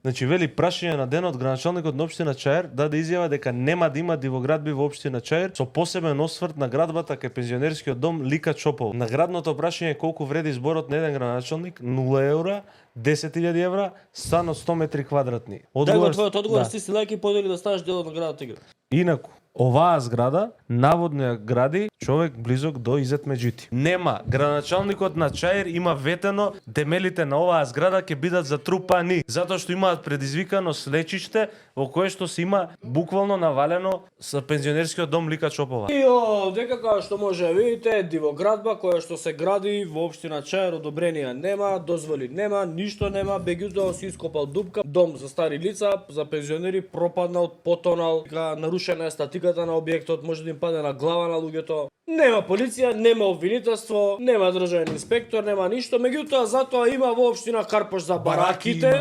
Значи вели прашање на денот градоначалникот на општина Чаир даде изјава дека нема да има дивоградби во општина Чаир со посебен осврт на градбата кај пензионерскиот дом Лика Чопов. Наградното прашање е колку вреди зборот на еден градоначалник, 0 евра, 10.000 евра, стан од 100 метри квадратни. Дај го твојот одговор, стисни лајк и подели да станеш дел од наградата игра. Инаку, оваа зграда наводно ја гради човек близок до Изет Меджити. Нема, градоначалникот на Чаир има ветено темелите на оваа зграда ќе бидат затрупани, затоа што имаат предизвикано слечиште во кое што се има буквално навалено со пензионерскиот дом Лика Чопова. И овде како што може да видите, дивоградба која што се гради во општина Чаир, одобренија нема, дозволи нема, ништо нема, беѓутоа се ископал дупка, дом за стари лица, за пензионери пропаднал, потонал, нарушена е статиката на објектот, може да им падне на глава на луѓето. Нема полиција, нема обвинителство, нема државен инспектор, нема ништо, меѓутоа затоа има во општина Карпош за бараките.